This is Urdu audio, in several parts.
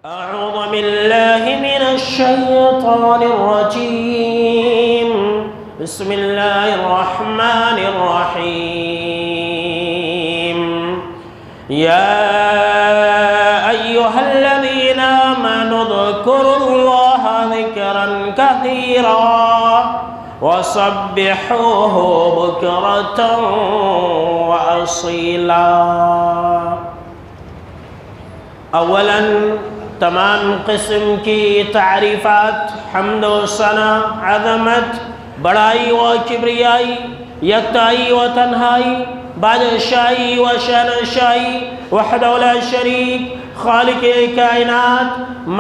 أعوذ بالله من الشيطان الرجيم. بسم الله الرحمن الرحيم. يا أيها الذين آمنوا اذكروا الله ذكرا كثيرا وسبحوه بكرة وأصيلا. اولاً تمام قسم کی تعریفات، حمد و ثنا، عظمت، بڑائی و کبریائی، یکتائی و تنہائی، بادشاہی و شہنشاہی، وحدہ لا شریک، خالق کائنات،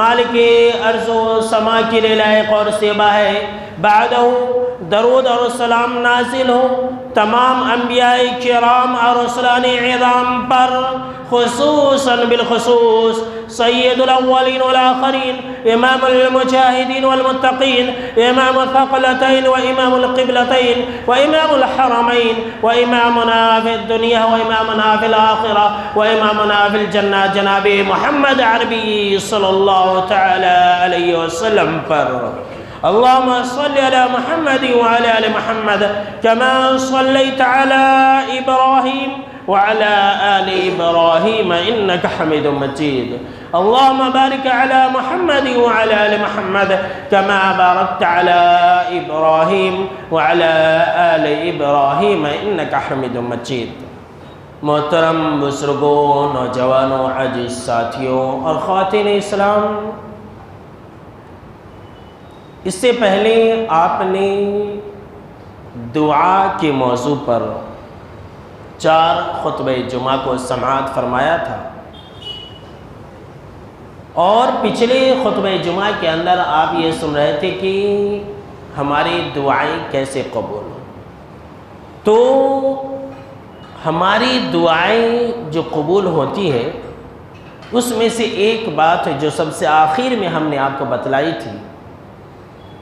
مالک ارض و سما کے لیے لائق اور سیبا ہے. بعدہ درود اور سلام نازل ہو تمام انبیاء کرام اور رسولان اعظام پر، خصوصاً بالخصوص سید الاولین والآخرین، امام المجاہدین والمتقین، امام الثقلتین وامام القبلتین وامام الحرمین وامامنا فی الدنیا وامامنا فی الآخرہ وامامنا فی الجنہ جناب محمد عربی صلی اللہ تعالی علیہ وسلم پر. اللهم صل على محمد وعلى آل محمد كما صليت على إبراهيم وعلى آل إبراهيم إنك حميد مجيد. اللهم بارك على محمد وعلى آل محمد كما باركت على إبراهيم وعلى آل إبراهيم إنك حميد مجيد. محترم بزرگوں، نوجوانوں، عزیز ساتھیوں اور خواتین اسلام، اس سے پہلے آپ نے دعا کے موضوع پر 4 خطبہ جمعہ کو سماعت فرمایا تھا، اور پچھلے خطبہ جمعہ کے اندر آپ یہ سن رہے تھے کہ ہماری دعائیں کیسے قبول ہوں. تو ہماری دعائیں جو قبول ہوتی ہے، اس میں سے ایک بات جو سب سے آخر میں ہم نے آپ کو بتلائی تھی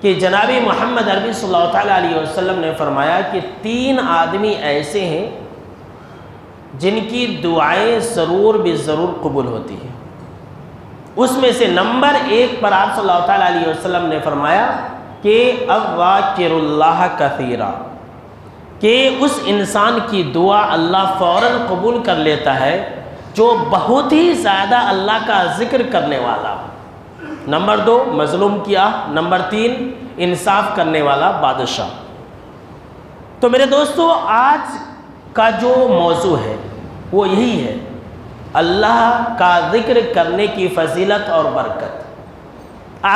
کہ جناب محمد عربی صلی اللہ تعالیٰ علیہ وسلم نے فرمایا کہ 3 آدمی ایسے ہیں جن کی دعائیں ضرور بے ضرور قبول ہوتی ہیں. اس میں سے نمبر 1 پر آپ صلی اللہ تعالیٰ علیہ وسلم نے فرمایا کہ الذاکر اللہ کثیرا، کہ اس انسان کی دعا اللہ فوراً قبول کر لیتا ہے جو بہت ہی زیادہ اللہ کا ذکر کرنے والا. نمبر 2 مظلوم کیا، نمبر 3 انصاف کرنے والا بادشاہ. تو میرے دوستو، آج کا جو موضوع ہے وہ یہی ہے، اللہ کا ذکر کرنے کی فضیلت اور برکت.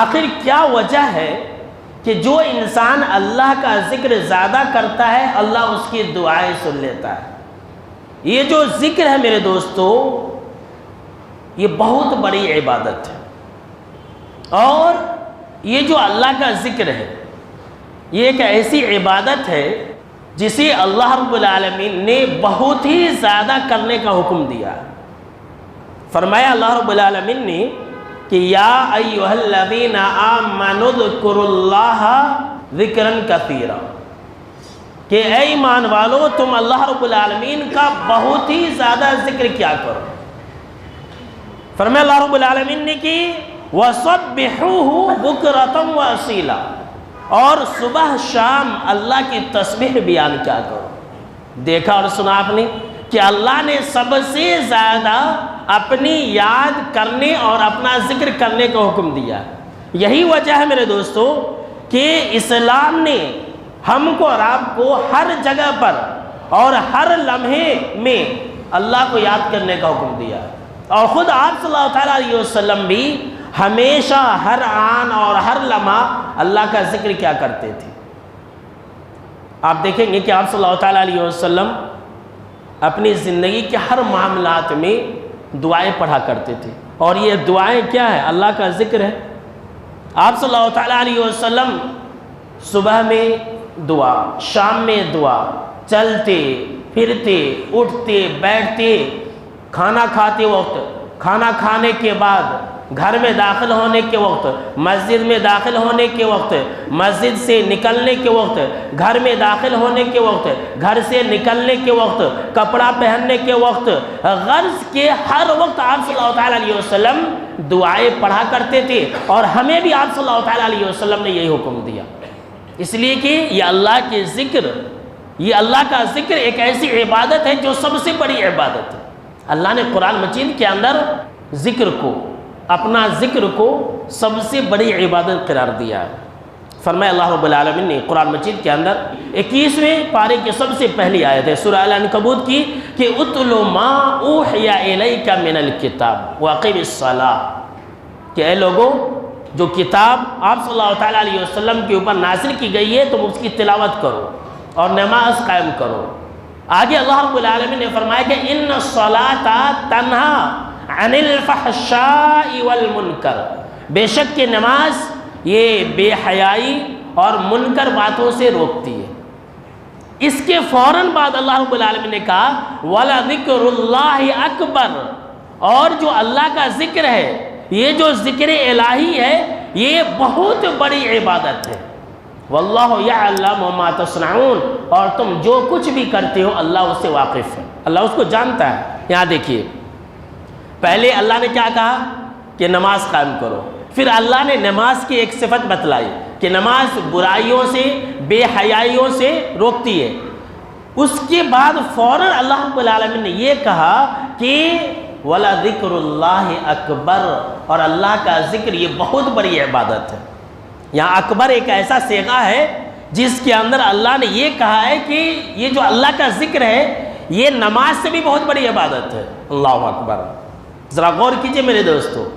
آخر کیا وجہ ہے کہ جو انسان اللہ کا ذکر زیادہ کرتا ہے اللہ اس کی دعائیں سن لیتا ہے؟ یہ جو ذکر ہے میرے دوستو، یہ بہت بڑی عبادت ہے، اور یہ جو اللہ کا ذکر ہے یہ ایک ایسی عبادت ہے جسے اللہ رب العالمین نے بہت ہی زیادہ کرنے کا حکم دیا. فرمایا اللہ رب العالمین نے کہ یا ایھا الذین آمنوا اذکروا اللہ ذکرا کثیرا، کہ اے ایمان والو تم اللہ رب العالمین کا بہت ہی زیادہ ذکر کیا کرو. فرمایا اللہ رب العالمین نے کہ وَسَبِّحُوهُ بُكْرَةً وَأَصِيلًا، اور صبح شام اللہ کی تسبیح بیان کیا کرو. دیکھا اور سنا آپ نے کہ اللہ نے سب سے زیادہ اپنی یاد کرنے اور اپنا ذکر کرنے کا حکم دیا. یہی وجہ ہے میرے دوستو کہ اسلام نے ہم کو اور آپ کو ہر جگہ پر اور ہر لمحے میں اللہ کو یاد کرنے کا حکم دیا. اور خود آپ صلی اللہ تعالیٰ علیہ وسلم بھی ہمیشہ ہر آن اور ہر لمحہ اللہ کا ذکر کیا کرتے تھے. آپ دیکھیں گے کہ آپ صلی اللہ تعالیٰ علیہ وسلم اپنی زندگی کے ہر معاملات میں دعائیں پڑھا کرتے تھے، اور یہ دعائیں کیا ہے؟ اللہ کا ذکر ہے. آپ صلی اللہ تعالیٰ علیہ وسلم صبح میں دعا، شام میں دعا، چلتے پھرتے اٹھتے بیٹھتے، کھانا کھاتے وقت، کھانا کھانے کے بعد، گھر میں داخل ہونے کے وقت، مسجد میں داخل ہونے کے وقت، مسجد سے نکلنے کے وقت، گھر میں داخل ہونے کے وقت، گھر سے نکلنے کے وقت، کپڑا پہننے کے وقت، غرض کے ہر وقت آپ صلی اللہ تعالیٰ علیہ وسلم دعائیں پڑھا کرتے تھے، اور ہمیں بھی آپ صلی اللہ تعالیٰ علیہ وسلم نے یہی حکم دیا، اس لیے کہ یہ اللہ کے ذکر، یہ اللہ کا ذکر ایک ایسی عبادت ہے جو سب سے بڑی عبادت ہے۔ اللہ نے قرآن مجید کے اندر ذکر کو، اپنا ذکر کو سب سے بڑی عبادت قرار دیا ہے۔ فرمایا اللہ رب العالمین نے قرآن مجید کے اندر 21ویں پارے کی سب سے پہلی آیت ہے سورہ العنکبوت کی کہ اتل ما اوحی الیک من الکتاب واقم الصلاۃ، کہ اے لوگوں جو کتاب آپ صلی اللہ تعالیٰ علیہ وسلم کے اوپر نازل کی گئی ہے تم اس کی تلاوت کرو اور نماز قائم کرو۔ آگے اللہ رب العالمین نے فرمایا کہ ان الصلاۃ تنہی عن الفحشاء والمنکر، بے شک کہ نماز یہ بے حیائی اور منکر باتوں سے روکتی ہے۔ اس کے فوراً بعد اللہ رب العالمین نے کہا وَلَذِكْرُ اللَّهِ أَكْبَرُ، اور جو اللہ کا ذکر ہے، یہ جو ذکر الہی ہے، یہ بہت بڑی عبادت ہے۔ واللہ یعلم ما تصنعون، اور تم جو کچھ بھی کرتے ہو اللہ اس سے واقف ہے، اللہ اس کو جانتا ہے۔ یہاں دیکھیے پہلے اللہ نے کیا کہا کہ نماز قائم کرو، پھر اللہ نے نماز کی ایک صفت بتلائی کہ نماز برائیوں سے، بے حیائیوں سے روکتی ہے۔ اس کے بعد فوراً اللہ رب العالمین نے یہ کہا کہ وَلَذِكْرُ اللَّهِ أَكْبَرُ، اور اللہ کا ذکر یہ بہت بڑی عبادت ہے۔ یہاں اکبر ایک ایسا صیغہ ہے جس کے اندر اللہ نے یہ کہا ہے کہ یہ جو اللہ کا ذکر ہے یہ نماز سے بھی بہت بڑی عبادت ہے۔ اللہ اکبر، ذرا غور کیجئے میرے دوستو۔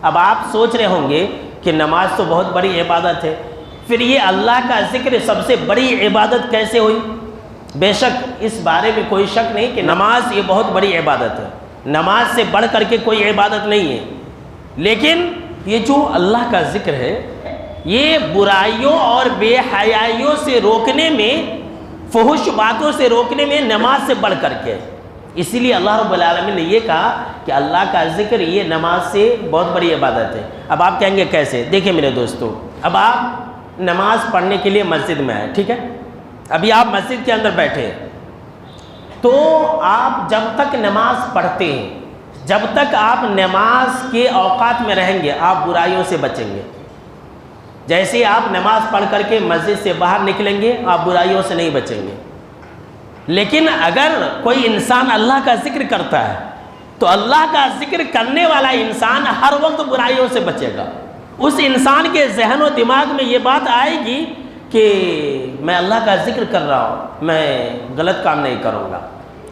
اب آپ سوچ رہے ہوں گے کہ نماز تو بہت بڑی عبادت ہے، پھر یہ اللہ کا ذکر سب سے بڑی عبادت کیسے ہوئی؟ بے شک اس بارے میں کوئی شک نہیں کہ نماز یہ بہت بڑی عبادت ہے، نماز سے بڑھ کر کے کوئی عبادت نہیں ہے، لیکن یہ جو اللہ کا ذکر ہے یہ برائیوں اور بے حیائیوں سے روکنے میں، فحش باتوں سے روکنے میں نماز سے بڑھ کر کے، اسی لیے اللہ رب العالمین نے یہ کہا کہ اللہ کا ذکر یہ نماز سے بہت بڑی عبادت ہے۔ اب آپ کہیں گے کیسے؟ دیکھیں میرے دوستو، اب آپ نماز پڑھنے کے لیے مسجد میں آئے، ٹھیک ہے، ابھی آپ مسجد کے اندر بیٹھے ہیں، تو آپ جب تک نماز پڑھتے ہیں، جب تک آپ نماز کے اوقات میں رہیں گے آپ برائیوں سے بچیں گے۔ جیسے آپ نماز پڑھ کر کے مسجد سے باہر نکلیں گے آپ برائیوں سے نہیں بچیں گے، لیکن اگر کوئی انسان اللہ کا ذکر کرتا ہے تو اللہ کا ذکر کرنے والا انسان ہر وقت برائیوں سے بچے گا۔ اس انسان کے ذہن و دماغ میں یہ بات آئے گی کہ میں اللہ کا ذکر کر رہا ہوں، میں غلط کام نہیں کروں گا۔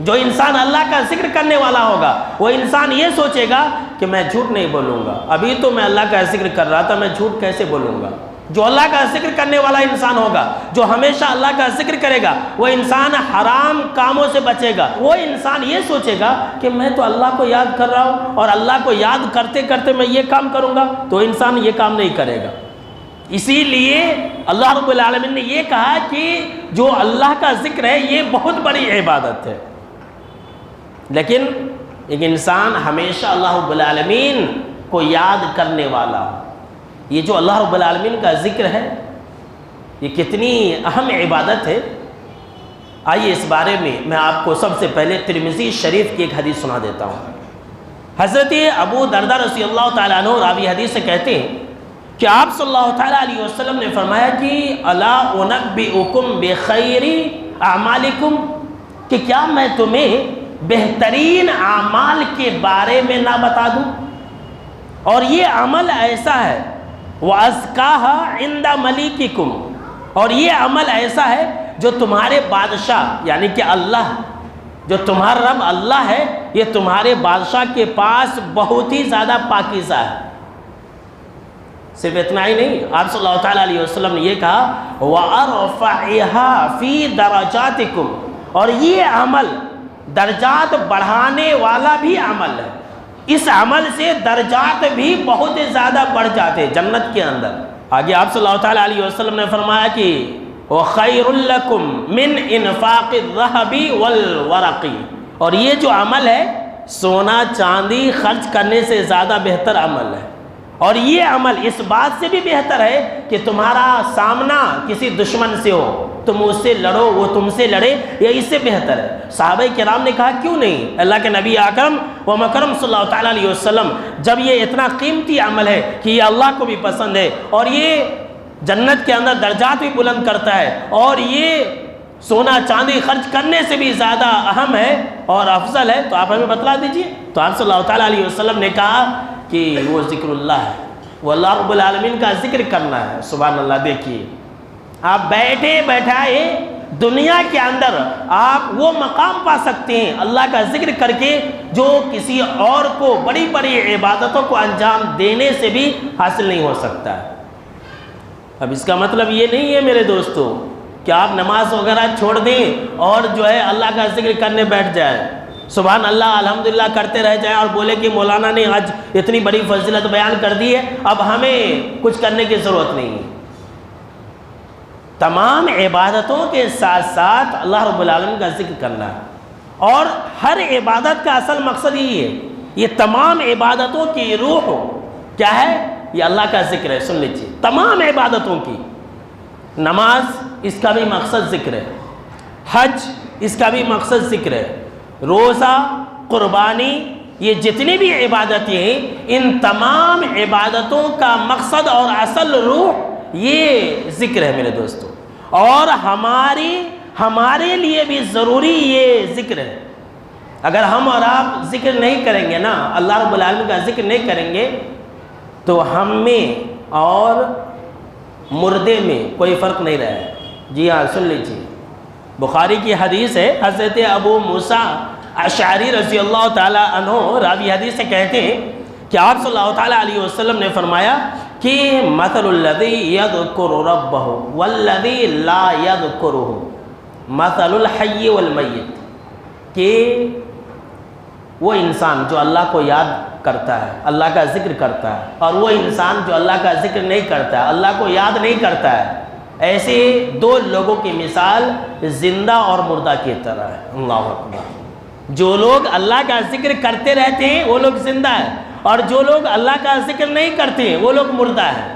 جو انسان اللہ کا ذکر کرنے والا ہوگا وہ انسان یہ سوچے گا کہ میں جھوٹ نہیں بولوں گا، ابھی تو میں اللہ کا ذکر کر رہا تھا، میں جھوٹ کیسے بولوں گا۔ جو اللہ کا ذکر کرنے والا انسان ہوگا، جو ہمیشہ اللہ کا ذکر کرے گا، وہ انسان حرام کاموں سے بچے گا۔ وہ انسان یہ سوچے گا کہ میں تو اللہ کو یاد کر رہا ہوں اور اللہ کو یاد کرتے کرتے میں یہ کام کروں گا، تو انسان یہ کام نہیں کرے گا۔ اسی لیے اللہ رب العالمین نے یہ کہا کہ جو اللہ کا ذکر ہے یہ بہت بڑی عبادت ہے، لیکن ایک انسان ہمیشہ اللہ رب العالمین کو یاد کرنے والا ہو۔ یہ جو اللہ رب العالمین کا ذکر ہے یہ کتنی اہم عبادت ہے، آئیے اس بارے میں آپ کو سب سے پہلے ترمذی شریف کی ایک حدیث سنا دیتا ہوں۔ حضرت ابو دردہ رضی اللہ تعالیٰ عنہ راوی حدیث سے کہتے ہیں کہ آپ صلی اللہ تعالیٰ علیہ وسلم نے فرمایا کہ الا انبئکم بخیر اعمالکم، کہ کیا میں تمہیں بہترین اعمال کے بارے میں نہ بتا دوں، اور یہ عمل ایسا ہے وَأَزْكَاهَا عِنْدَ مَلِكِكُمْ، اور یہ عمل ایسا ہے جو تمہارے بادشاہ یعنی کہ اللہ، جو تمہارا رب اللہ ہے، یہ تمہارے بادشاہ کے پاس بہت ہی زیادہ پاکیزہ ہے۔ صرف اتنا ہی نہیں، آپ صلی اللہ تعالیٰ علیہ وسلم نے یہ کہا وَأَرْفَعِهَا فِي دَرَجَاتِكُمْ، اور یہ عمل درجات بڑھانے والا بھی عمل ہے، اس عمل سے درجات بھی بہت زیادہ بڑھ جاتے جنت کے اندر۔ آگے آپ صلی اللہ تعالیٰ علیہ وسلم نے فرمایا کہ وَخَيْرٌ لَكُمْ مِنْ إِنفَاقِ الذَّهَبِ وَالْوَرَقِ، اور یہ جو عمل ہے سونا چاندی خرچ کرنے سے زیادہ بہتر عمل ہے۔ اور یہ عمل اس بات سے بھی بہتر ہے کہ تمہارا سامنا کسی دشمن سے ہو، تم اس سے لڑو، وہ تم سے لڑے، یہ اس سے بہتر ہے۔ صحابہ کرام نے کہا کیوں نہیں؟ اللہ کے نبی اکرم و مکرم صلی اللہ تعالیٰ علیہ وسلم جب یہ اتنا قیمتی عمل ہے کہ یہ اللہ کو بھی پسند ہے اور یہ جنت کے اندر درجات بھی بلند کرتا ہے اور یہ سونا چاندی خرچ کرنے سے بھی زیادہ اہم ہے اور افضل ہے، تو آپ ہمیں بتلا دیجئے۔ تو آپ صلی اللہ تعالیٰ علیہ وسلم نے کہا کہ وہ ذکر اللہ ہے، وہ اللہ رب العالمین کا ذکر کرنا ہے۔ سبحان اللہ! دیکھیے آپ بیٹھے بیٹھائے دنیا کے اندر آپ وہ مقام پا سکتے ہیں اللہ کا ذکر کر کے جو کسی اور کو بڑی بڑی عبادتوں کو انجام دینے سے بھی حاصل نہیں ہو سکتا ہے۔ اب اس کا مطلب یہ نہیں ہے میرے دوستو کہ آپ نماز وغیرہ چھوڑ دیں اور جو ہے اللہ کا ذکر کرنے بیٹھ جائیں، سبحان اللہ الحمدللہ کرتے رہ جائیں اور بولے کہ مولانا نے آج اتنی بڑی فضیلت بیان کر دی ہے، اب ہمیں کچھ کرنے کی ضرورت نہیں ہے۔ تمام عبادتوں کے ساتھ ساتھ اللہ رب العالمین کا ذکر کرنا ہے، اور ہر عبادت کا اصل مقصد یہی ہے، یہ تمام عبادتوں کی روح کیا ہے؟ یہ اللہ کا ذکر ہے۔ سن لیجیے، تمام عبادتوں کی، نماز اس کا بھی مقصد ذکر ہے، حج اس کا بھی مقصد ذکر ہے، روزہ، قربانی، یہ جتنی بھی عبادتیں ہیں ان تمام عبادتوں کا مقصد اور اصل روح یہ ذکر ہے میرے دوستو، اور ہمارے لیے بھی ضروری یہ ذکر ہے۔ اگر ہم اور آپ ذکر نہیں کریں گے نا، اللہ رب العالمین کا ذکر نہیں کریں گے تو ہم میں اور مردے میں کوئی فرق نہیں رہے۔ جی ہاں سن لیجیے، بخاری کی حدیث ہے، حضرت ابو موسیٰ اشعری رضی اللہ تعالیٰ عنہ راوی حدیث سے کہتے ہیں کہ آپ صلی اللہ تعالیٰ علیہ وسلم نے فرمایا کہ مثل الذی یذکر ربہ والذی لا یذکرہ مثل الحی والمیت، کہ وہ انسان جو اللہ کو یاد کرتا ہے، اللہ کا ذکر کرتا ہے، اور وہ انسان جو اللہ کا ذکر نہیں کرتا ہے، اللہ کو یاد نہیں کرتا ہے، ایسے دو لوگوں کی مثال زندہ اور مردہ کی طرح ہے۔ اللہ اکبر! جو لوگ اللہ کا ذکر کرتے رہتے ہیں وہ لوگ زندہ ہیں، اور جو لوگ اللہ کا ذکر نہیں کرتے ہیں وہ لوگ مردہ ہیں۔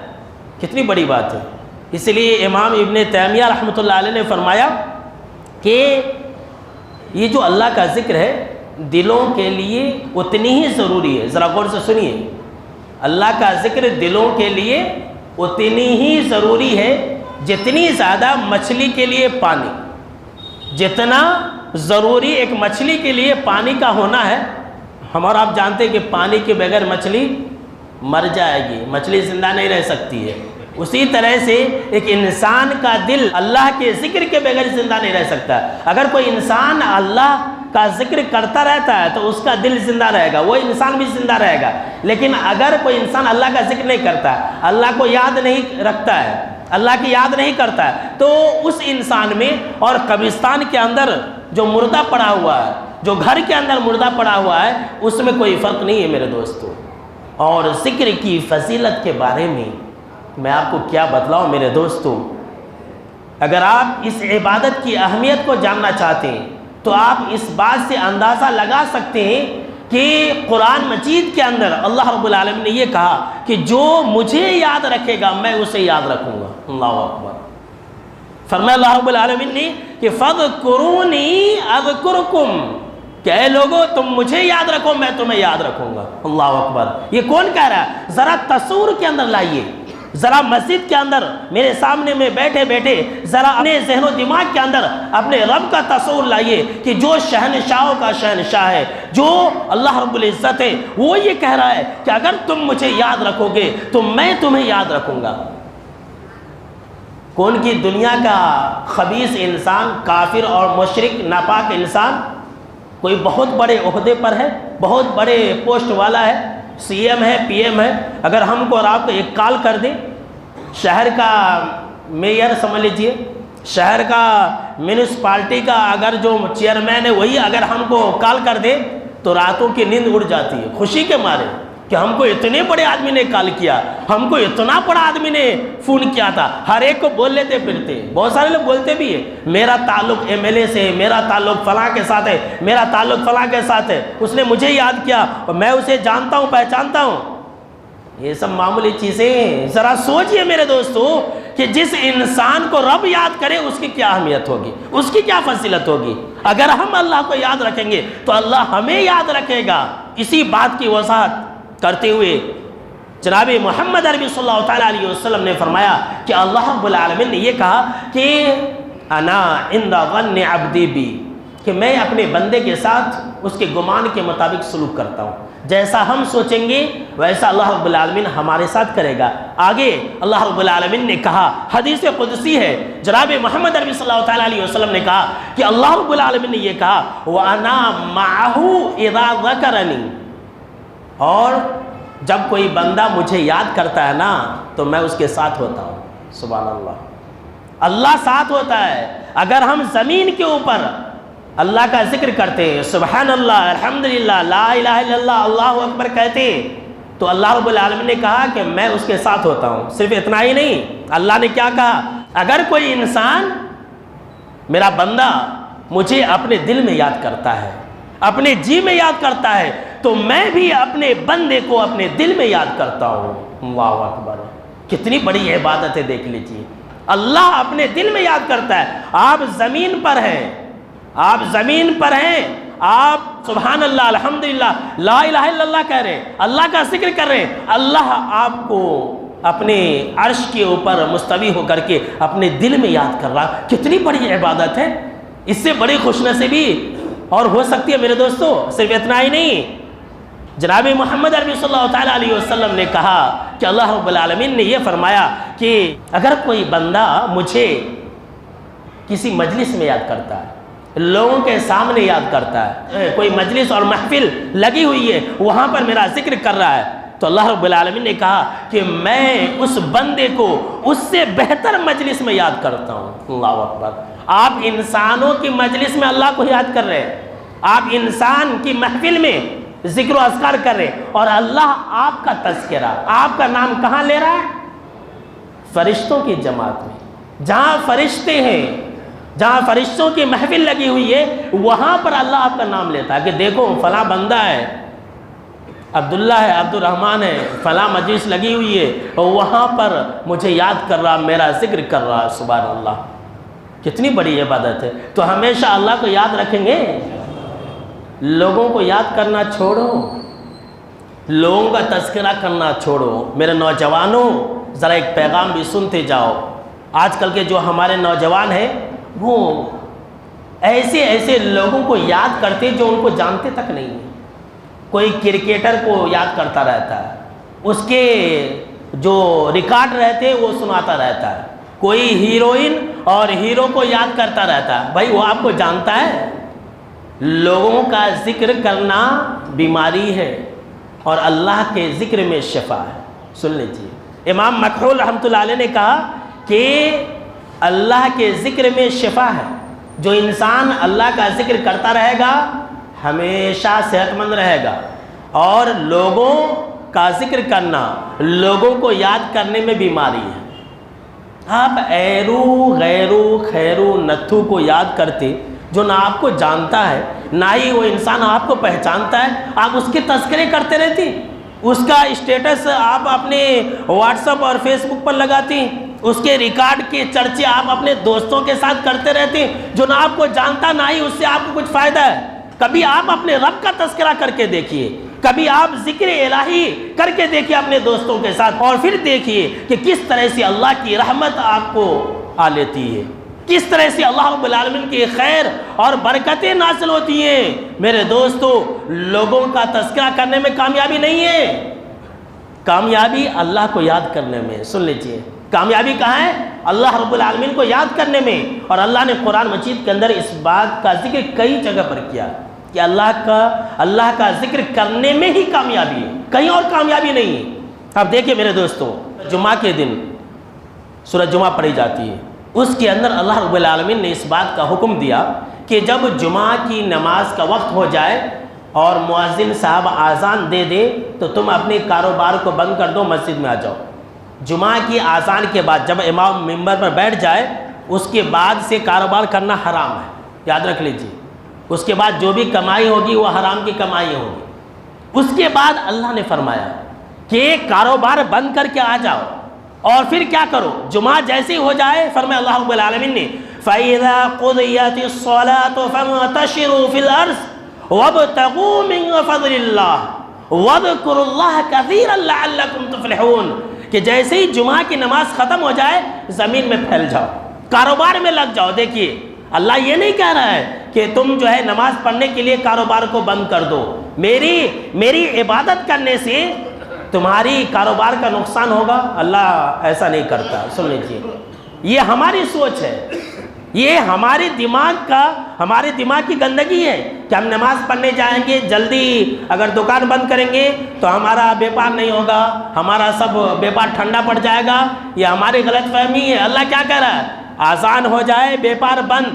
کتنی بڑی بات ہے! اس لیے امام ابن تیمیہ رحمۃ اللہ علیہ نے فرمایا کہ یہ جو اللہ کا ذکر ہے دلوں کے لیے اتنی ہی ضروری ہے۔ ذرا غور سے سنیے، اللہ کا ذکر دلوں کے لیے اتنی ہی ضروری ہے جتنی زیادہ مچھلی کے لیے پانی، جتنا ضروری ایک مچھلی کے لیے پانی کا ہونا ہے۔ ہم اور آپ جانتے ہیں کہ پانی کے بغیر مچھلی مر جائے گی، مچھلی زندہ نہیں رہ سکتی ہے۔ اسی طرح سے ایک انسان کا دل اللہ کے ذکر کے بغیر زندہ نہیں رہ سکتا۔ اگر کوئی انسان اللہ کا ذکر کرتا رہتا ہے تو اس کا دل زندہ رہے گا، وہ انسان بھی زندہ رہے گا۔ لیکن اگر کوئی انسان اللہ کا ذکر نہیں کرتا، اللہ کو یاد نہیں رکھتا ہے، اللہ کی یاد نہیں کرتا ہے، تو اس انسان میں اور قبرستان کے اندر جو مردہ پڑا ہوا ہے، جو گھر کے اندر مردہ پڑا ہوا ہے، اس میں کوئی فرق نہیں ہے میرے دوستو۔ اور ذکر کی فضیلت کے بارے میں آپ کو کیا بتلاؤں میرے دوستو، اگر آپ اس عبادت کی اہمیت کو جاننا چاہتے ہیں تو آپ اس بات سے اندازہ لگا سکتے ہیں کہ قرآن مجید کے اندر اللہ رب العالمین نے یہ کہا کہ جو مجھے یاد رکھے گا میں اسے یاد رکھوں گا۔ اللہ اکبر! فرمایا اللہ رب العالمین نے کہ فَاذْكُرُونِي أَذْكُرْكُمْ، کہ اے لوگو تم مجھے یاد رکھو میں تمہیں یاد رکھوں گا۔ اللہ اکبر! یہ کون کہہ رہا ہے؟ ذرا تصور کے اندر لائیے، ذرا مسجد کے اندر میرے سامنے میں بیٹھے بیٹھے ذرا اپنے ذہن و دماغ کے اندر اپنے رب کا تصور لائیے کہ جو شہنشاہوں کا شہنشاہ ہے، جو اللہ رب العزت ہے، وہ یہ کہہ رہا ہے کہ اگر تم مجھے یاد رکھو گے تو میں تمہیں یاد رکھوں گا۔ کون کی دنیا کا خبیث انسان، کافر اور مشرک ناپاک انسان کوئی بہت بڑے عہدے پر ہے، بہت بڑے پوسٹ والا ہے، سی ایم ہے، پی ایم ہے، اگر ہم کو اور آپ کو ایک کال کر دیں، شہر کا میئر سمجھ لیجئے، شہر کا میونسپالٹی کا اگر جو چیئرمین ہے وہی اگر ہم کو کال کر دے تو راتوں کی نیند اڑ جاتی ہے خوشی کے مارے کہ ہم کو اتنے بڑے آدمی نے کال کیا، ہم کو اتنا بڑا آدمی نے فون کیا تھا۔ ہر ایک کو بول لیتے پھرتے، بہت سارے لوگ بولتے بھی ہیں میرا تعلق ایم ایل اے سے ہے، میرا تعلق فلاں کے ساتھ ہے، میرا تعلق فلاں کے ساتھ ہے، اس نے مجھے یاد کیا اور میں اسے جانتا ہوں، پہچانتا ہوں۔ یہ سب معمولی چیزیں ہیں. ذرا سوچئے میرے دوستو کہ جس انسان کو رب یاد کرے اس کی کیا اہمیت ہوگی, اس کی کیا فضیلت ہوگی. اگر ہم اللہ کو یاد رکھیں گے تو اللہ ہمیں یاد رکھے گا. اسی بات کی وضاحت کرتے ہوئے جناب محمد عربی صلی اللہ تعالیٰ علیہ وسلم نے فرمایا کہ اللہ رب العالمین نے یہ کہا کہ انا عند ظن عبدی بی, کہ میں اپنے بندے کے ساتھ اس کے گمان کے مطابق سلوک کرتا ہوں. جیسا ہم سوچیں گے ویسا اللہ رب العالمین ہمارے ساتھ کرے گا. آگے اللہ رب العالمین نے کہا, حدیث قدسی ہے, جناب محمد عربی صلی اللہ تعالیٰ علیہ وسلم نے کہا کہ اللہ رب العالمین نے یہ کہا وَأَنَا مَعَهُ إِذَا ذَكَرَنِي, اور جب کوئی بندہ مجھے یاد کرتا ہے نا تو میں اس کے ساتھ ہوتا ہوں. سبحان اللہ, اللہ ساتھ ہوتا ہے. اگر ہم زمین کے اوپر اللہ کا ذکر کرتے ہیں, سبحان اللہ, الحمدللہ, لا الہ الا اللہ, اللہ اکبر کہتے ہیں, تو اللہ رب العالمین نے کہا کہ میں اس کے ساتھ ہوتا ہوں. صرف اتنا ہی نہیں, اللہ نے کیا کہا, اگر کوئی انسان میرا بندہ مجھے اپنے دل میں یاد کرتا ہے, اپنے جی میں یاد کرتا ہے, تو میں بھی اپنے بندے کو اپنے دل میں یاد کرتا ہوں. واہ اکبر, کتنی بڑی عبادت ہے, دیکھ لیجیے. اللہ اپنے دل میں یاد کرتا ہے. آپ زمین پر ہیں, آپ زمین پر ہیں, آپ سبحان اللہ, الحمدللہ, لا الہ الا اللہ کہہ رہے ہیں, اللہ کا ذکر کر رہے ہیں, اللہ آپ کو اپنے عرش کے اوپر مستوی ہو کر کے اپنے دل میں یاد کر رہا. کتنی بڑی عبادت ہے, اس سے بڑی خوش نصیبی اور ہو سکتی ہے میرے دوستو. صرف اتنا ہی نہیں, جناب محمد عربی صلی اللہ تعالیٰ علیہ وسلم نے کہا کہ اللہ رب العالمین نے یہ فرمایا کہ اگر کوئی بندہ مجھے کسی مجلس میں یاد کرتا ہے, لوگوں کے سامنے یاد کرتا ہے, کوئی مجلس اور محفل لگی ہوئی ہے, وہاں پر میرا ذکر کر رہا ہے, تو اللہ رب العالمین نے کہا کہ میں اس بندے کو اس سے بہتر مجلس میں یاد کرتا ہوں. اللہ اکبر. آپ انسانوں کی مجلس میں اللہ کو یاد کر رہے ہیں, آپ انسان کی محفل میں ذکر و اذکار کر رہے ہیں, اور اللہ آپ کا تذکرہ, آپ کا نام کہاں لے رہا ہے؟ فرشتوں کی جماعت میں, جہاں فرشتے ہیں, جہاں فرشتوں کی محفل لگی ہوئی ہے, وہاں پر اللہ آپ کا نام لیتا ہے کہ دیکھو فلاں بندہ ہے, عبداللہ ہے, عبد الرحمن ہے, فلاں مجلس لگی ہوئی ہے, اور وہاں پر مجھے یاد کر رہا, میرا ذکر کر رہا. سبحان اللہ, کتنی بڑی عبادت ہے. تو ہمیشہ اللہ کو یاد رکھیں گے, لوگوں کو یاد کرنا چھوڑو, لوگوں کا تذکرہ کرنا چھوڑو. میرے نوجوانوں, ذرا ایک پیغام بھی سنتے جاؤ. آج کل کے جو ہمارے نوجوان ہیں وہ ایسے ایسے لوگوں کو یاد کرتے جو ان کو جانتے تک نہیں ہیں. کوئی کرکٹر کو یاد کرتا رہتا ہے, اس کے جو ریکارڈ رہتے وہ سناتا رہتا ہے. کوئی ہیروئن اور ہیرو کو یاد کرتا رہتا ہے. بھائی وہ آپ کو جانتا ہے؟ لوگوں کا ذکر کرنا بیماری ہے اور اللہ کے ذکر میں شفا ہے. سن لیجیے, امام مکحول رحمۃ اللہ علیہ نے کہا کہ اللہ کے ذکر میں شفا ہے. جو انسان اللہ کا ذکر کرتا رہے گا ہمیشہ صحت مند رہے گا. اور لوگوں کا ذکر کرنا, لوگوں کو یاد کرنے میں بیماری ہے. آپ ایرو غیرو خیرو نتھو کو یاد کرتے جو نہ آپ کو جانتا ہے, نہ ہی وہ انسان آپ کو پہچانتا ہے, آپ اس کے تذکرے کرتے رہتی, اس کا اسٹیٹس آپ اپنے واٹس ایپ اور فیس بک پر لگاتی, اس کے ریکارڈ کے چرچے آپ اپنے دوستوں کے ساتھ کرتے رہتے جو نہ آپ کو جانتا, نہ ہی اس سے آپ کو کچھ فائدہ ہے. کبھی آپ اپنے رب کا تذکرہ کر کے دیکھیے, کبھی آپ ذکر الہی کر کے دیکھیے اپنے دوستوں کے ساتھ, اور پھر دیکھیے کہ کس طرح سے اللہ کی رحمت آپ کو آ لیتی ہے, کس طرح سے اللہ رب العالمین کی خیر اور برکتیں نازل ہوتی ہیں. میرے دوستو, لوگوں کا تذکرہ کرنے میں کامیابی نہیں ہے, کامیابی اللہ کو یاد کرنے میں. سن لیجئے, کامیابی کہاں ہے؟ اللہ رب العالمین کو یاد کرنے میں. اور اللہ نے قرآن مجید کے اندر اس بات کا ذکر کئی جگہ پر کیا کہ اللہ کا ذکر کرنے میں ہی کامیابی ہے, کہیں اور کامیابی نہیں ہے. اب دیکھیں میرے دوستو, جمعہ کے دن سورہ جمعہ پڑھی جاتی ہے, اس کے اندر اللہ رب العالمین نے اس بات کا حکم دیا کہ جب جمعہ کی نماز کا وقت ہو جائے اور مؤذن صاحب آذان دے دے تو تم اپنے کاروبار کو بند کر دو, مسجد میں آ جاؤ. جمعہ کی آذان کے بعد جب امام ممبر پر بیٹھ جائے اس کے بعد سے کاروبار کرنا حرام ہے, یاد رکھ لیجیے. اس کے بعد جو بھی کمائی ہوگی وہ حرام کی کمائی ہوگی. اس کے بعد اللہ نے فرمایا کہ کاروبار بند کر کے آ جاؤ اور پھر کیا کرو، جمعہ جیسے ہی ہو جائے فرمایا اللہ رب العالمین نے فَإِذَا قُضِيَتِ الصَّلَاةُ فَانتَشِرُوا فِي الْأَرْضِ وَابْتَغُوا مِن فَضْلِ اللَّهِ وَاذْكُرُوا اللَّهَ كَثِيرًا لَعَلَّكُمْ تُفْلِحُونَ، کہ جیسے ہی جمعہ کی نماز ختم ہو جائے زمین میں پھیل جاؤ، کاروبار میں لگ جاؤ۔ دیکھیے اللہ یہ نہیں کہہ رہا ہے کہ تم جو ہے نماز پڑھنے کے لیے کاروبار کو بند کر دو، میری عبادت کرنے سے تمہاری کاروبار کا نقصان ہوگا، اللہ ایسا نہیں کرتا۔ سن لیجیے، یہ ہماری سوچ ہے، یہ ہمارے دماغ کی گندگی ہے کہ ہم نماز پڑھنے جائیں گے، جلدی اگر دکان بند کریں گے تو ہمارا بیپار نہیں ہوگا، ہمارا سب بیپار ٹھنڈا پڑ جائے گا۔ یہ ہماری غلط فہمی ہے۔ اللہ کیا کہہ رہا ہے؟ آسان ہو جائے بیپار بند،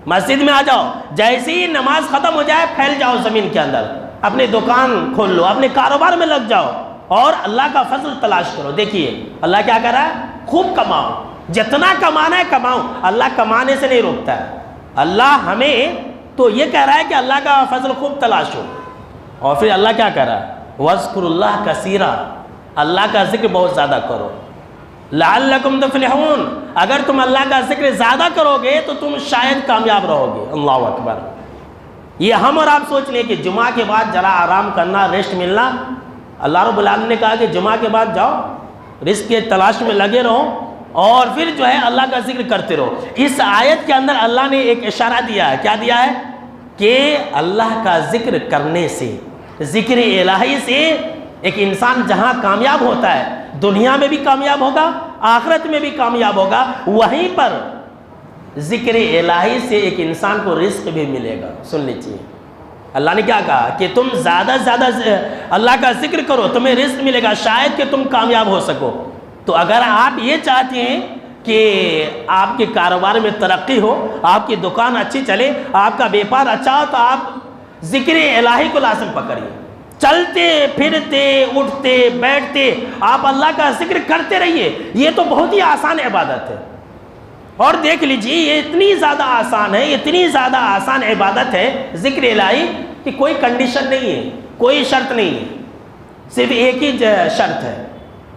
مسجد میں آ جاؤ، جیسے ہی نماز ختم ہو جائے پھیل جاؤ زمین کے اندر، اپنی دکان کھول لو، اپنے کاروبار میں لگ جاؤ اور اللہ کا فضل تلاش کرو۔ دیکھیے اللہ کیا کہہ رہا ہے؟ خوب کماؤ، جتنا کمانا ہے کماؤ، اللہ کمانے سے نہیں روکتا ہے۔ اللہ ہمیں تو یہ کہہ رہا ہے کہ اللہ کا فضل خوب تلاش ہو، اور پھر اللہ کیا کہہ رہا ہے؟ وَاذْكُرُوا اللَّهَ كَثِيرًا، اللہ کا ذکر بہت زیادہ کرو، لَعَلَّكُمْ تُفْلِحُونَ، اگر تم اللہ کا ذکر زیادہ کرو گے تو تم شاید کامیاب رہو گے۔ اللہ اکبر۔ یہ ہم اور آپ سوچ لیں کہ جمعہ کے بعد ذرا آرام کرنا، ریسٹ ملنا، اللہ رب العالمین نے کہا کہ جمعہ کے بعد جاؤ، رزق کے تلاش میں لگے رہو اور پھر جو ہے اللہ کا ذکر کرتے رہو۔ اس آیت کے اندر اللہ نے ایک اشارہ دیا ہے، کیا دیا ہے؟ کہ اللہ کا ذکر کرنے سے، ذکر الہی سے ایک انسان جہاں کامیاب ہوتا ہے، دنیا میں بھی کامیاب ہوگا، آخرت میں بھی کامیاب ہوگا، وہیں پر ذکر الہی سے ایک انسان کو رزق بھی ملے گا۔ سن لیجیے اللہ نے کیا کہا کہ تم زیادہ سے زیادہ اللہ کا ذکر کرو، تمہیں رزق ملے گا، شاید کہ تم کامیاب ہو سکو۔ تو اگر آپ یہ چاہتے ہیں کہ آپ کے کاروبار میں ترقی ہو، آپ کی دکان اچھی چلے، آپ کا بیپار اچھا ہو، تو آپ ذکر الہی کو لازم پکڑیے، چلتے پھرتے اٹھتے بیٹھتے آپ اللہ کا ذکر کرتے رہیے۔ یہ تو بہت ہی آسان عبادت ہے، اور دیکھ لیجیے یہ اتنی زیادہ آسان ہے، اتنی زیادہ آسان عبادت ہے ذکر الہی کہ کوئی کنڈیشن نہیں ہے، کوئی شرط نہیں ہے، صرف ایک ہی شرط ہے،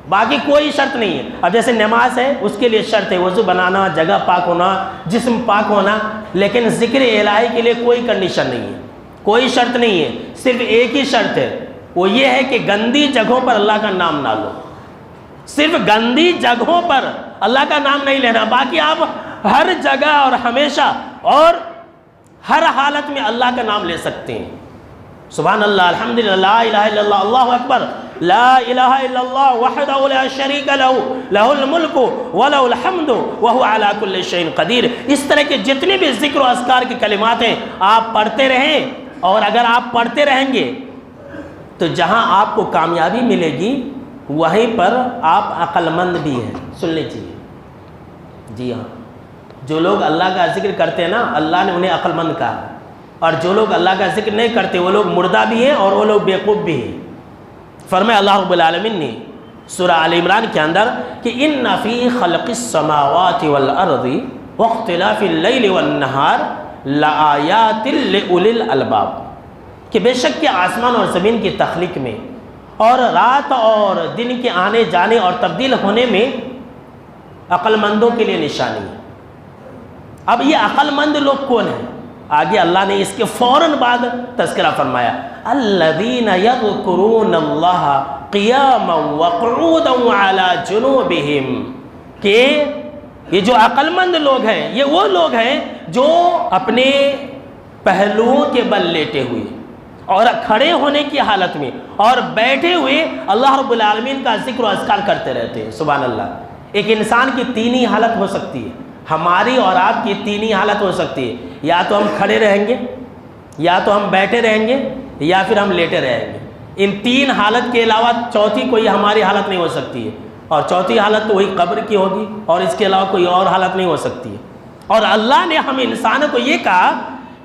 باقی کوئی شرط نہیں ہے۔ اب جیسے نماز ہے، اس کے لیے شرط ہے وضو بنانا، جگہ پاک ہونا، جسم پاک ہونا، لیکن ذکر الہی کے لیے کوئی کنڈیشن نہیں ہے، کوئی شرط نہیں ہے، صرف ایک ہی شرط ہے، وہ یہ ہے کہ گندی جگہوں پر اللہ کا نام نہ لو، صرف گندی جگہوں پر اللہ کا نام نہیں لینا، باقی آپ ہر جگہ اور ہمیشہ اور ہر حالت میں اللہ کا نام لے سکتے ہیں۔ سبحان اللہ، الحمدللہ، لا الہ الا اللہ، اللہ اکبر، لا الہ الا اللہ وحدہ لا شریک لہ، لہ الملک ولہ الحمد وہو علی کل شیء قدیر۔ اس طرح کے جتنے بھی ذکر و اذکار کے کلمات ہیں آپ پڑھتے رہیں، اور اگر آپ پڑھتے رہیں گے تو جہاں آپ کو کامیابی ملے گی وہیں پر آپ عقل مند بھی ہیں۔ سن لیجیے، جی ہاں، جو لوگ اللہ کا ذکر کرتے ہیں نا، اللہ نے انہیں عقل مند کہا، اور جو لوگ اللہ کا ذکر نہیں کرتے وہ لوگ مردہ بھی ہیں اور وہ لوگ بیوقوف بھی ہیں۔ فرمایا اللہ رب العالمین نے سورہ آل عمران کے اندر کہ ان فی خلق السماوات والارض واختلاف اللیل والنہار لآیات لأولی الالباب، کہ بے شک کہ آسمان اور زمین کی تخلیق میں اور رات اور دن کے آنے جانے اور تبدیل ہونے میں عقل مندوں کے لیے نشانی ہے۔ اب یہ عقل مند لوگ کون ہیں؟ آگے اللہ نے اس کے فوراً بعد تذکرہ فرمایا، الذین یذکرون اللہ قیاما وقعودا وعلی جنوبہم، کہ یہ جو عقل مند لوگ ہیں یہ وہ لوگ ہیں جو اپنے پہلوؤں کے بل لیٹے ہوئے اور کھڑے ہونے کی حالت میں اور بیٹھے ہوئے اللہ رب العالمین کا ذکر و اذکار کرتے رہتے ہیں۔ سبحان اللہ۔ ایک انسان کی تین ہی حالت ہو سکتی ہے، ہماری اور آپ کی تین ہی حالت ہو سکتی ہے، یا تو ہم کھڑے رہیں گے، یا تو ہم بیٹھے رہیں گے، یا پھر ہم لیٹے رہیں گے۔ ان تین حالت کے علاوہ چوتھی کوئی ہماری حالت نہیں ہو سکتی ہے، اور چوتھی حالت تو وہی قبر کی ہوگی، اور اس کے علاوہ کوئی اور حالت نہیں ہو سکتی ہے۔ اور اللہ نے ہم انسانوں کو یہ کہا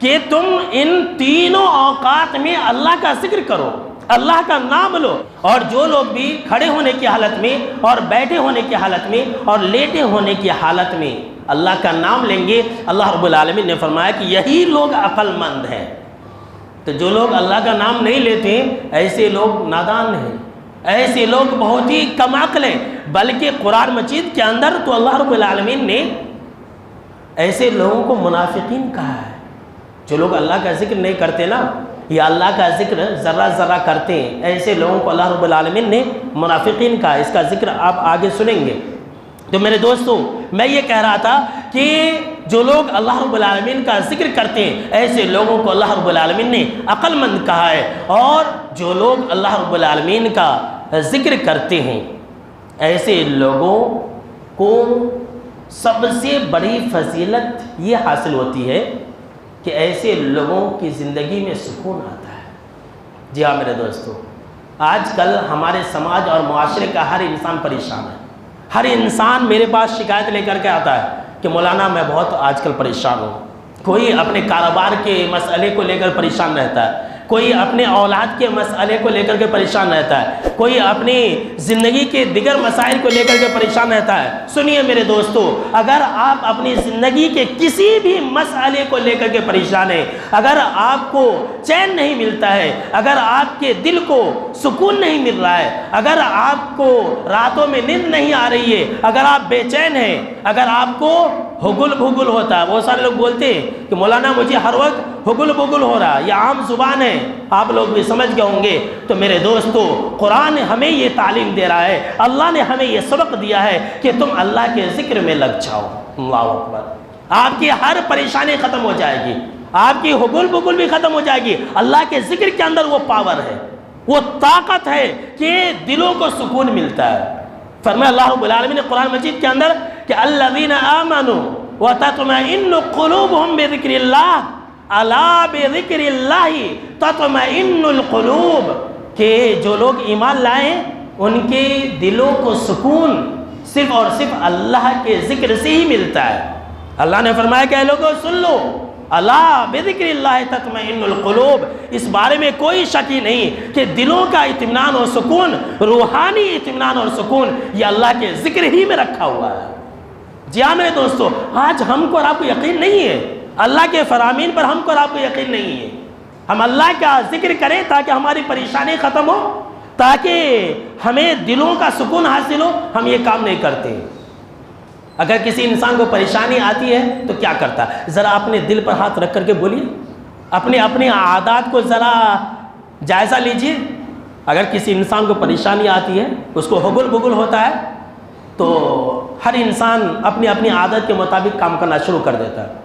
کہ تم ان تینوں اوقات میں اللہ کا ذکر کرو، اللہ کا نام لو، اور جو لوگ بھی کھڑے ہونے کی حالت میں اور بیٹھے ہونے کی حالت میں اور لیٹے ہونے کی حالت میں اللہ کا نام لیں گے، اللہ رب العالمین نے فرمایا کہ یہی لوگ عقل مند ہیں۔ تو جو لوگ اللہ کا نام نہیں لیتے ایسے لوگ نادان ہیں، ایسے لوگ بہت ہی کم عقل ہیں، بلکہ قرآن مجید کے اندر تو اللہ رب العالمین نے ایسے لوگوں کو منافقین کہا ہے، جو لوگ اللہ کا ذکر نہیں کرتے نا، یا اللہ کا ذکر ذرہ ذرہ کرتے ہیں، ایسے لوگوں کو اللہ رب العالمین نے منافقین کہا ہے۔ اس کا ذکر آپ آگے سنیں گے۔ تو میرے دوستو، میں یہ کہہ رہا تھا کہ جو لوگ اللہ رب العالمین کا ذکر کرتے ہیں، ایسے لوگوں کو اللہ رب العالمین نے عقل مند کہا ہے، اور جو لوگ اللہ رب العالمین کا ذکر کرتے ہیں، ایسے لوگوں کو سب سے بڑی فضیلت یہ حاصل ہوتی ہے کہ ایسے لوگوں کی زندگی میں سکون آتا ہے۔ جی ہاں میرے دوستو، آج کل ہمارے سماج اور معاشرے کا ہر انسان پریشان ہے۔ ہر انسان میرے پاس شکایت لے کر کے آتا ہے کہ مولانا میں بہت آج کل پریشان ہوں۔ کوئی اپنے کاروبار کے مسئلے کو لے کر پریشان رہتا ہے، کوئی اپنے اولاد کے مسئلے کو لے کر کے پریشان رہتا ہے، کوئی اپنی زندگی کے دیگر مسائل کو لے کر کے پریشان رہتا ہے۔ سنیے میرے دوستو، اگر آپ اپنی زندگی کے کسی بھی مسئلے کو لے کر کے پریشان ہیں، اگر آپ کو چین نہیں ملتا ہے، اگر آپ کے دل کو سکون نہیں مل رہا ہے، اگر آپ کو راتوں میں نیند نہیں آ رہی ہے، اگر آپ بے چین ہیں، اگر آپ کو ہگل بھگل ہوتا ہے، بہت سارے لوگ بولتے ہیں کہ مولانا مجھے ہر وقت ہگل بھگل ہو رہا ہے، یہ عام زبان ہے، آپ لوگ بھی سمجھ گئے ہوں گے۔ تو میرے دوستو، قرآن ہمیں یہ تعلیم دے رہا ہے، اللہ نے ہمیں یہ سبق دیا ہے کہ تم اللہ کے ذکر میں لگ جاؤ۔ اللہ اکبر، آپ کی ہر پریشانی ختم ہو جائے گی، آپ کی ہگل بگل بھی ختم ہو جائے گی۔ اللہ کے ذکر کے اندر وہ پاور ہے، وہ طاقت ہے کہ دلوں کو سکون ملتا ہے۔ فرمایا اللہ رب العالمین نے قرآن مجید کے اندر کہ الذین آمنوا وتطمئن قلوبهم بذکر اللہ الا بذکر اللہ تطمئن القلوب، کہ جو لوگ ایمان لائیں ان کے دلوں کو سکون صرف اور صرف اللہ کے ذکر سے ہی ملتا ہے۔ اللہ نے فرمایا کہ اے لوگوں سن لو، الا بذکر اللہ تطمئن القلوب، اس بارے میں کوئی شک ہی نہیں کہ دلوں کا اطمینان اور سکون، روحانی اطمینان اور سکون، یہ اللہ کے ذکر ہی میں رکھا ہوا ہے۔ جی ہاں میرے دوستو، آج ہم کو اور آپ کو یقین نہیں ہے، اللہ کے فرامین پر ہم کو اور آپ کو یقین نہیں ہے۔ ہم اللہ کا ذکر کریں تاکہ ہماری پریشانی ختم ہو، تاکہ ہمیں دلوں کا سکون حاصل ہو، ہم یہ کام نہیں کرتے۔ اگر کسی انسان کو پریشانی آتی ہے تو کیا کرتا ہے؟ ذرا اپنے دل پر ہاتھ رکھ کر کے بولیے، اپنے عادات کو ذرا جائزہ لیجئے۔ اگر کسی انسان کو پریشانی آتی ہے، اس کو ہگل بگل ہوتا ہے، تو ہر انسان اپنی اپنی عادت کے مطابق کام کرنا شروع کر دیتا ہے۔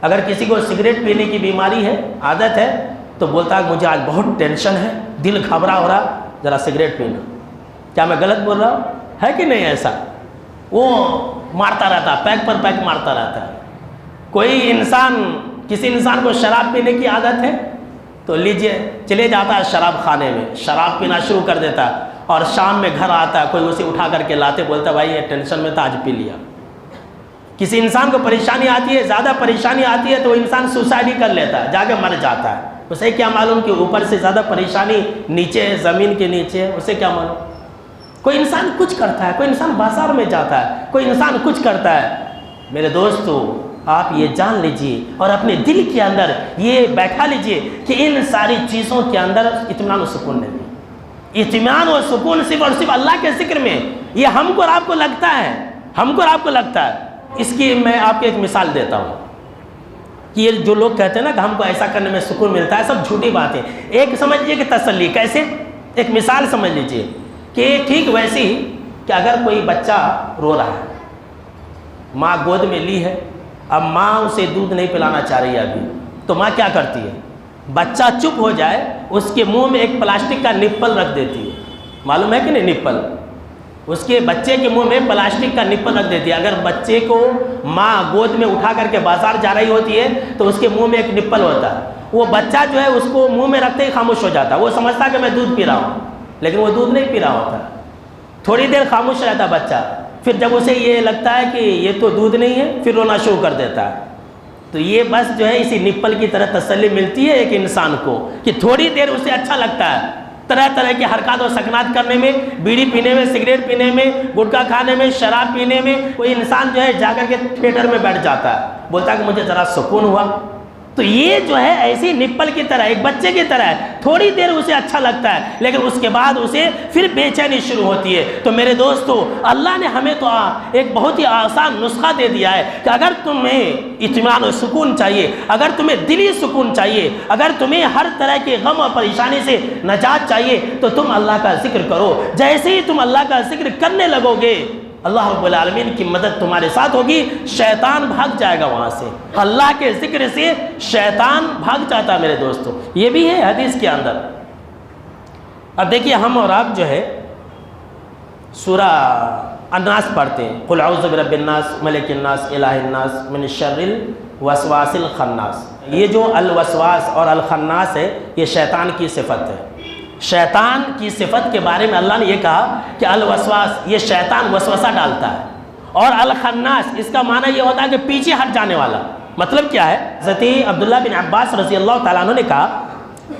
اگر کسی کو سگریٹ پینے کی بیماری ہے، عادت ہے، تو بولتا ہے مجھے آج بہت ٹینشن ہے، دل گھبرا ہو رہا، ذرا سگریٹ پینا۔ کیا میں غلط بول رہا ہوں؟ ہے کہ نہیں ایسا؟ وہ مارتا رہتا ہے، پیک پر پیک مارتا رہتا ہے۔ کوئی انسان، کسی انسان کو شراب پینے کی عادت ہے تو لیجئے چلے جاتا ہے شراب خانے میں، شراب پینا شروع کر دیتا ہے، اور شام میں گھر آتا ہے، کوئی اسے اٹھا کر کے لاتے، بولتا ہے بھائی یہ ٹینشن میں تھا آج پی لیا۔ کسی انسان کو پریشانی آتی ہے، زیادہ پریشانی آتی ہے تو وہ انسان سوسائڈ ہی کر لیتا ہے، جا کے مر جاتا ہے۔ اسے کیا معلوم کہ اوپر سے زیادہ پریشانی نیچے ہے، زمین کے نیچے ہے، اسے کیا معلوم۔ کوئی انسان کچھ کرتا ہے، کوئی انسان بازار میں جاتا ہے، کوئی انسان کچھ کرتا ہے۔ میرے دوستو، آپ یہ جان لیجئے اور اپنے دل کے اندر یہ بیٹھا لیجئے کہ ان ساری چیزوں کے اندر اطمینان و سکون نہیں۔ اطمینان و سکون صرف اور صرف اللہ کے ذکر میں۔ یہ ہم کو اور آپ کو لگتا ہے، ہم کو اور آپ کو لگتا ہے۔ اس کی میں آپ کو ایک مثال دیتا ہوں کہ یہ جو لوگ کہتے ہیں نا کہ ہم کو ایسا کرنے میں سکون ملتا ہے، سب جھوٹی بات ہے۔ ایک سمجھ لیجیے کہ تسلی کیسے، ایک مثال سمجھ لیجیے کہ ٹھیک ویسی کہ اگر کوئی بچہ رو رہا ہے، ماں گود میں لی ہے، اب ماں اسے دودھ نہیں پلانا چاہ رہی ہے ابھی، تو ماں کیا کرتی ہے؟ بچہ چپ ہو جائے، اس کے منہ میں ایک پلاسٹک کا نپل رکھ دیتی ہے۔ معلوم ہے کہ نہیں نپل؟ اس کے بچے کے منہ میں پلاسٹک کا نپل رکھ دیتی ہے۔ اگر بچے کو ماں گود میں اٹھا کر کے بازار جا رہی ہوتی ہے تو اس کے منہ میں ایک نپل ہوتا ہے، وہ بچہ جو ہے اس کو منہ میں رکھتے ہی خاموش ہو جاتا ہے۔ وہ سمجھتا کہ میں دودھ پی رہا ہوں، لیکن وہ دودھ نہیں پی رہا ہوتا۔ تھوڑی دیر خاموش رہتا بچہ، پھر جب اسے یہ لگتا ہے کہ یہ تو دودھ نہیں ہے، پھر رونا شروع کر دیتا ہے۔ تو یہ بس جو ہے اسی نپل کی طرح تسلی ملتی ہے ایک انسان کو کہ تھوڑی دیر اسے اچھا لگتا ہے، طرح طرح کی حرکات و سکنات کرنے میں، بیڑی پینے میں، سگریٹ پینے میں، گٹکا کھانے میں، شراب پینے میں۔ کوئی انسان جو ہے جا کر کے تھیٹر میں بیٹھ جاتا ہے، بولتا ہے کہ مجھے ذرا سکون ہوا۔ تو تو یہ جو ہے ایسی نپل کی طرح، ایک بچے کی طرح ہے، تھوڑی دیر اسے اچھا لگتا ہے لیکن اس کے بعد اسے پھر بے چینی شروع ہوتی ہے۔ تو میرے دوستو، اللہ نے ہمیں تو ایک بہت ہی آسان نسخہ دے دیا ہے کہ اگر تمہیں اطمینان و سکون چاہیے، اگر تمہیں دلی سکون چاہیے، اگر تمہیں ہر طرح کے غم اور پریشانی سے نجات چاہیے تو تم اللہ کا ذکر کرو۔ جیسے ہی تم اللہ کا ذکر کرنے لگو گے، اللہ رب العالمین کی مدد تمہارے ساتھ ہوگی، شیطان بھاگ جائے گا وہاں سے۔ اللہ کے ذکر سے شیطان بھاگ جاتا ہے میرے دوستو، یہ بھی ہے حدیث کے اندر۔ اب دیکھیے ہم اور آپ جو ہے سورہ الناس پڑھتے ہیں، قل اعوذ برب الناس ملک الناس الہ الناس من شر الوسواس الخناس۔ یہ جو الوسواس اور الخناس ہے یہ شیطان کی صفت ہے۔ شیطان کی صفت کے بارے میں اللہ نے یہ کہا کہ الوسواس، یہ شیطان وسوسہ ڈالتا ہے، اور الخناس اس کا معنی یہ ہوتا ہے کہ پیچھے ہٹ جانے والا۔ مطلب کیا ہے؟ حضرت عبداللہ بن عباس رضی اللہ تعالیٰ عنہ نے کہا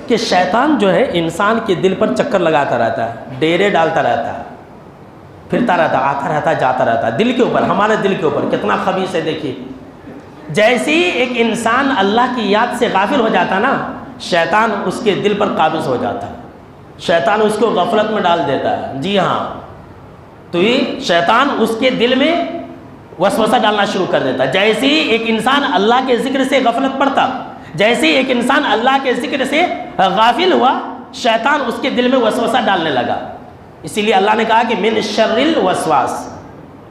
کہ شیطان جو ہے انسان کے دل پر چکر لگاتا رہتا ہے، ڈیرے ڈالتا رہتا ہے، پھرتا رہتا ہے، آتا رہتا ہے، جاتا رہتا ہے دل کے اوپر، ہمارے دل کے اوپر۔ کتنا خبیث ہے دیکھیے، جیسے ہی ایک انسان اللہ کی یاد سے غافل ہو جاتا نا، شیطان اس کے دل پر قابض ہو جاتا ہے، شیطان اس کو غفلت میں ڈال دیتا ہے۔ جی ہاں، تو یہ شیطان اس کے دل میں وسوسہ ڈالنا شروع کر دیتا ہے۔ جیسے ہی ایک انسان اللہ کے ذکر سے غفلت پڑتا، جیسے ہی ایک انسان اللہ کے ذکر سے غافل ہوا، شیطان اس کے دل میں وسوسہ ڈالنے لگا۔ اسی لیے اللہ نے کہا کہ من شر الوسواس،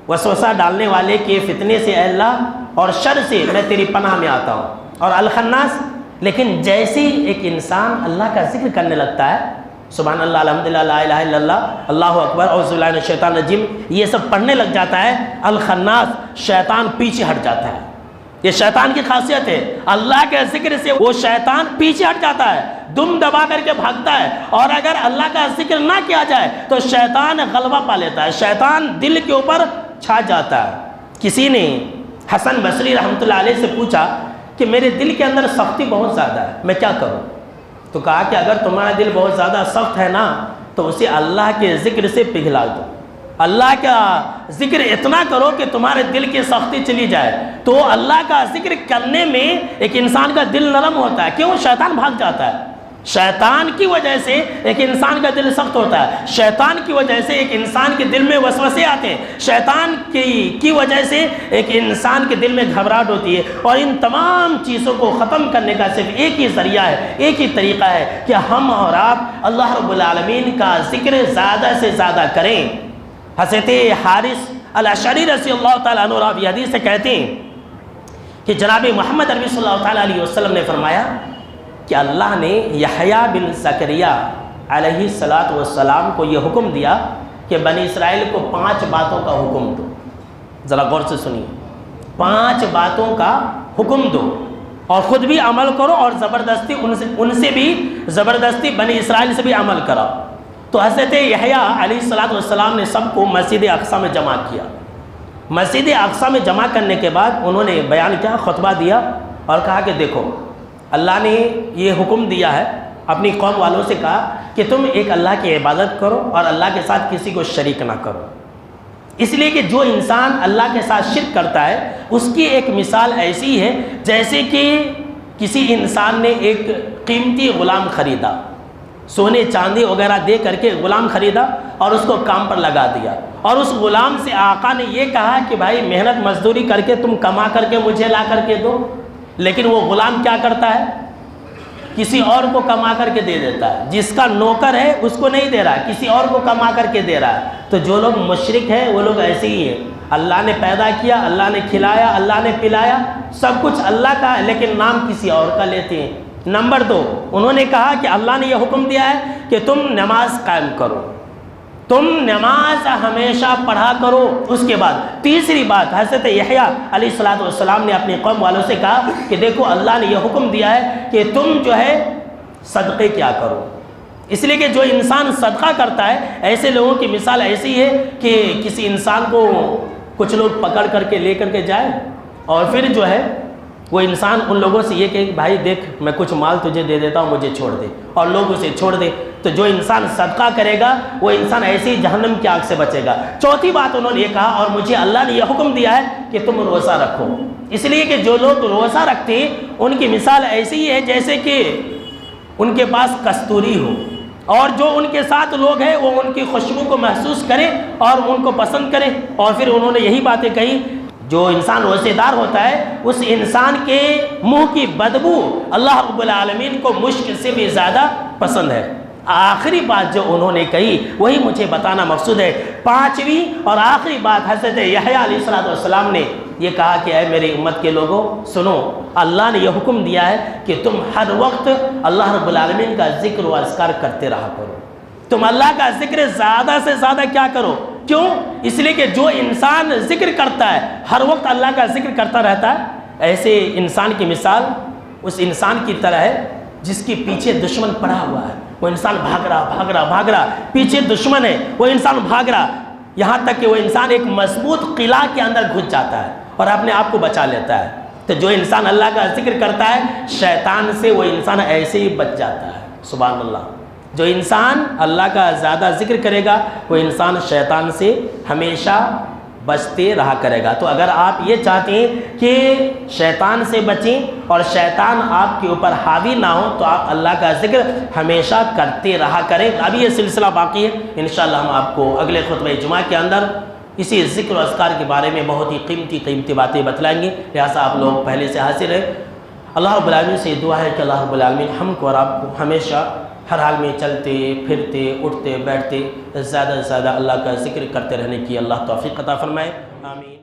وسوسہ ڈالنے والے کے فتنے سے اے اللہ اور شر سے میں تیری پناہ میں آتا ہوں، اور الخناس۔ لیکن جیسے ہی ایک انسان اللہ کا ذکر کرنے لگتا ہے، سبحان اللہ، الحمدللہ، لا الہ الا اللہ، اللہ اکبر، اعوذ باللہ من الشیطان الرجیم، یہ سب پڑھنے لگ جاتا ہے، الخناس، شیطان پیچھے ہٹ جاتا ہے۔ یہ شیطان کی خاصیت ہے، اللہ کے ذکر سے وہ شیطان پیچھے ہٹ جاتا ہے، دم دبا کر کے بھاگتا ہے، اور اگر اللہ کا ذکر نہ کیا جائے تو شیطان غلبہ پا لیتا ہے، شیطان دل کے اوپر چھا جاتا ہے۔ کسی نے حسن بصری رحمۃ اللہ علیہ سے پوچھا کہ میرے دل کے اندر سختی بہت زیادہ ہے، میں کیا کروں؟ تو کہا کہ اگر تمہارا دل بہت زیادہ سخت ہے نا تو اسے اللہ کے ذکر سے پگھلا دو، اللہ کا ذکر اتنا کرو کہ تمہارے دل کی سختی چلی جائے۔ تو اللہ کا ذکر کرنے میں ایک انسان کا دل نرم ہوتا ہے، کیوں؟ شیطان بھاگ جاتا ہے۔ شیطان کی وجہ سے ایک انسان کا دل سخت ہوتا ہے، شیطان کی وجہ سے ایک انسان کے دل میں وسوسے آتے ہیں، شیطان کی وجہ سے ایک انسان کے دل میں گھبراہٹ ہوتی ہے۔ اور ان تمام چیزوں کو ختم کرنے کا صرف ایک ہی ذریعہ ہے، ایک ہی طریقہ ہے کہ ہم اور آپ اللہ رب العالمین کا ذکر زیادہ سے زیادہ کریں۔ حضرت حارث الاشعری رضی اللہ تعالیٰ عنہ آپ یہ حدیث سے کہتے ہیں کہ جناب محمد عربی صلی اللہ تعالیٰ علیہ وسلم نے فرمایا کہ اللہ نے یحییٰ بن زکریا علیہ السلام کو یہ حکم دیا کہ بنی اسرائیل کو 5 باتوں کا حکم دو۔ ذرا غور سے سنیے، 5 باتوں کا حکم دو اور خود بھی عمل کرو، اور زبردستی ان سے بھی زبردستی بنی اسرائیل سے بھی عمل کراؤ۔ تو حضرت یحییٰ علیہ السلام نے سب کو مسجد اقصیٰ میں جمع کیا۔ مسجد اقصیٰ میں جمع کرنے کے بعد انہوں نے بیان کیا، خطبہ دیا اور کہا کہ دیکھو اللہ نے یہ حکم دیا ہے، اپنی قوم والوں سے کہا کہ تم ایک اللہ کی عبادت کرو اور اللہ کے ساتھ کسی کو شریک نہ کرو۔ اس لیے کہ جو انسان اللہ کے ساتھ شرک کرتا ہے اس کی ایک مثال ایسی ہے جیسے کہ کسی انسان نے ایک قیمتی غلام خریدا، سونے چاندی وغیرہ دے کر کے غلام خریدا اور اس کو کام پر لگا دیا، اور اس غلام سے آقا نے یہ کہا کہ بھائی محنت مزدوری کر کے تم کما کر کے مجھے لا کر کے دو، لیکن وہ غلام کیا کرتا ہے؟ کسی اور کو کما کر کے دے دیتا ہے، جس کا نوکر ہے اس کو نہیں دے رہا، کسی اور کو کما کر کے دے رہا ہے۔ تو جو لوگ مشرک ہیں وہ لوگ ایسے ہی ہیں، اللہ نے پیدا کیا، اللہ نے کھلایا، اللہ نے پلایا، سب کچھ اللہ کا ہے لیکن نام کسی اور کا لیتے ہیں۔ نمبر 2، انہوں نے کہا کہ اللہ نے یہ حکم دیا ہے کہ تم نماز قائم کرو، تم نماز ہمیشہ پڑھا کرو۔ اس کے بعد تیسری بات، حضرت یحییٰ علیہ السلام نے اپنی قوم والوں سے کہا کہ دیکھو اللہ نے یہ حکم دیا ہے کہ تم جو ہے صدقے کیا کرو۔ اس لیے کہ جو انسان صدقہ کرتا ہے ایسے لوگوں کی مثال ایسی ہے کہ کسی انسان کو کچھ لوگ پکڑ کر کے لے کر کے جائے اور پھر جو ہے وہ انسان ان لوگوں سے یہ کہ بھائی دیکھ میں کچھ مال تجھے دے دیتا ہوں، مجھے چھوڑ دے، اور لوگ اسے چھوڑ دے، تو جو انسان صدقہ کرے گا وہ انسان ایسی جہنم کی آگ سے بچے گا۔ چوتھی بات انہوں نے یہ کہا، اور مجھے اللہ نے یہ حکم دیا ہے کہ تم روزہ رکھو، اس لیے کہ جو لوگ روزہ رکھتے ہیں ان کی مثال ایسی ہی ہے جیسے کہ ان کے پاس کستوری ہو، اور جو ان کے ساتھ لوگ ہیں وہ ان کی خوشبو کو محسوس کریں اور ان کو پسند کریں۔ اور پھر انہوں نے یہی باتیں کہی، جو انسان روزے دار ہوتا ہے اس انسان کے منہ کی بدبو اللہ رب العالمین کو مشک سے بھی زیادہ پسند ہے۔ آخری بات جو انہوں نے کہی وہی مجھے بتانا مقصود ہے۔ پانچویں اور آخری بات حضرت یحییٰ علیہ السلام نے یہ کہا کہ اے میری امت کے لوگوں سنو، اللہ نے یہ حکم دیا ہے کہ تم ہر وقت اللہ رب العالمین کا ذکر و اذکار کرتے رہا کرو، تم اللہ کا ذکر زیادہ سے زیادہ کیا کرو۔ کیوں؟ اس لیے کہ جو انسان ذکر کرتا ہے، ہر وقت اللہ کا ذکر کرتا رہتا ہے، ایسے انسان کی مثال اس انسان کی طرح ہے جس کے پیچھے دشمن پڑا ہوا ہے۔ وہ انسان بھاگ رہا، پیچھے دشمن ہے، وہ انسان بھاگ رہا، یہاں تک کہ وہ انسان ایک مضبوط قلعہ کے اندر گھس جاتا ہے اور اپنے آپ کو بچا لیتا ہے۔ تو جو انسان اللہ کا ذکر کرتا ہے شیطان سے وہ انسان ایسے ہی بچ جاتا ہے۔ سبحان اللہ۔ جو انسان اللہ کا زیادہ ذکر کرے گا وہ انسان شیطان سے ہمیشہ بچتے رہا کرے گا۔ تو اگر آپ یہ چاہتے ہیں کہ شیطان سے بچیں اور شیطان آپ کے اوپر حاوی نہ ہو تو آپ اللہ کا ذکر ہمیشہ کرتے رہا کریں۔ ابھی یہ سلسلہ باقی ہے، انشاءاللہ ہم آپ کو اگلے خطبہ جمعہ کے اندر اسی ذکر و اذکار کے بارے میں بہت ہی قیمتی باتیں بتلائیں گے، لہٰذا آپ لوگ پہلے سے حاضر ہیں۔ اللہ رب العالمین سے دعا ہے کہ اللہ رب العالمین ہم کو اور آپ کو ہمیشہ ہر حال میں چلتے پھرتے اٹھتے بیٹھتے زیادہ سے زیادہ اللہ کا ذکر کرتے رہنے کی اللہ توفیق عطا فرمائے، آمین۔